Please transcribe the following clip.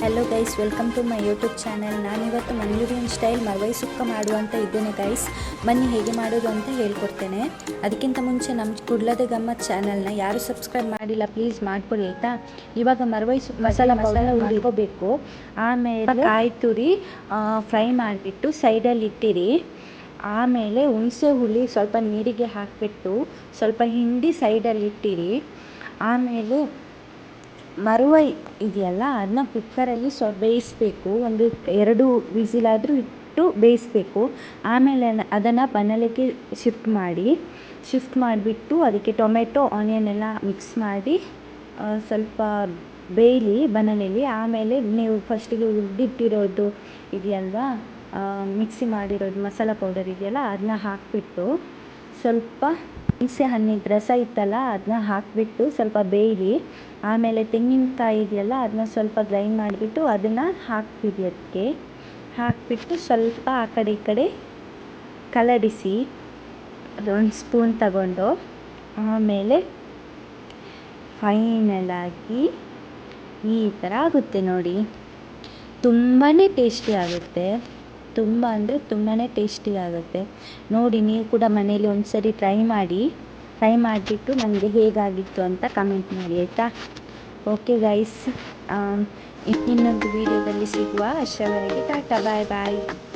Hello guys, welcome to my YouTube channel. ನಾನಿವತ್ತು ಮಂಗಳೂರಿನ style ಮರವೈ ಸುಕ್ಕ ಮಾಡುವಂತ ಇದ್ದೇನೆ ಗೈಸ್. ಬನ್ನಿ ಹೇಗೆ ಮಾಡೋದು ಅಂತ ಹೇಳ್ಕೊಡ್ತೇನೆ. ಅದಕ್ಕಿಂತ ಮುಂಚೆ ನಮ್ಮ ಕುಡ್ಲದ ಗಮ್ಮತ್ ಚಾನಲ್ನ ಯಾರು ಸಬ್ಸ್ಕ್ರೈಬ್ ಮಾಡಿಲ್ಲ ಪ್ಲೀಸ್ ಮಾಡ್ಕೊಳ್ಳಿ ಆಯಿತಾ. ಇವಾಗ ಮರವೈ ಸುಕ್ಕ ಮಸಾಲ ಹುರ್ಕೋಬೇಕು. ಆಮೇಲೆ ಕಾಯಿ ತುರಿ ಫ್ರೈ ಮಾಡಿಬಿಟ್ಟು ಸೈಡಲ್ಲಿ ಇಟ್ಟಿರಿ. ಆಮೇಲೆ ಹುಣಸೆ ಹುಳಿ ಸ್ವಲ್ಪ ನೀರಿಗೆ ಹಾಕಿಬಿಟ್ಟು ಸ್ವಲ್ಪ ಹಿಂಡಿ ಸೈಡಲ್ಲಿ ಇಟ್ಟಿರಿ. ಆಮೇಲೆ ಮರವೈ ಇದೆಯಲ್ಲ ಅದನ್ನ ಕುಕ್ಕರಲ್ಲಿ ಬೇಯಿಸಬೇಕು. ಒಂದು 2 ವಿಸಿಲಾದರೂ ಇಟ್ಟು ಬೇಯಿಸಬೇಕು. ಆಮೇಲೆ ಅದನ್ನು ಬಾಣಲೆಗೆ ಶಿಫ್ಟ್ ಮಾಡಿಬಿಟ್ಟು ಅದಕ್ಕೆ ಟೊಮೆಟೊ ಆನಿಯನ್ ಎಲ್ಲ ಮಿಕ್ಸ್ ಮಾಡಿ ಸ್ವಲ್ಪ ಬೇಯಲಿ ಬಾಣಲೆಯಲ್ಲಿ. ಆಮೇಲೆ ನೀವು ಫಸ್ಟಿಗೆ ಹುರಿದಿಟ್ಟಿರೋದು ಇದೆಯಲ್ವಾ, ಮಿಕ್ಸಿ ಮಾಡಿರೋದು ಮಸಾಲ ಪೌಡರ್ ಇದೆಯಲ್ಲ ಅದನ್ನ ಹಾಕಿಬಿಟ್ಟು ಸ್ವಲ್ಪ ಹುಣಸೆ ಹಣ್ಣಿನ ರಸ ಇತ್ತಲ್ಲ ಅದನ್ನ ಹಾಕಿಬಿಟ್ಟು ಸ್ವಲ್ಪ ಬೇಯಲಿ. ಆಮೇಲೆ ತೆಂಗಿನಕಾಯಿ ಇದೆಯಲ್ಲ ಅದನ್ನ ಸ್ವಲ್ಪ ಗ್ರೈಂಡ್ ಮಾಡಿಬಿಟ್ಟು ಅದನ್ನು ಹಾಕ್ಬಿಡಿ. ಅದಕ್ಕೆ ಹಾಕಿಬಿಟ್ಟು ಸ್ವಲ್ಪ ಆ ಕಡೆ ಈ ಕಡೆ ಕಲರಿಸಿ ಒಂದು ಸ್ಪೂನ್ ತಗೊಂಡು ಆಮೇಲೆ ಫೈನಲಾಗಿ ಈ ಥರ ಆಗುತ್ತೆ ನೋಡಿ. ತುಂಬಾ ಟೇಸ್ಟಿ ಆಗುತ್ತೆ. ತುಂಬ ಅಂದರೆ ತುಂಬಾ ಟೇಸ್ಟಿ ಆಗುತ್ತೆ ನೋಡಿ. ನೀವು ಕೂಡ ಮನೇಲಿ ಒಂದು ಸರಿ ಟ್ರೈ ಮಾಡಿಬಿಟ್ಟು ನನಗೆ ಹೇಗಾಗಿತ್ತು ಅಂತ ಕಮೆಂಟ್ ಮಾಡಿ ಆಯಿತಾ. ಓಕೆ ಗೈಸ್, ಇನ್ನೊಂದು ವೀಡಿಯೋದಲ್ಲಿ ಸಿಗುವ. ಅಷ್ಟರವರೆಗೆ ಟಾಟಾ, ಬಾಯ್ ಬಾಯ್.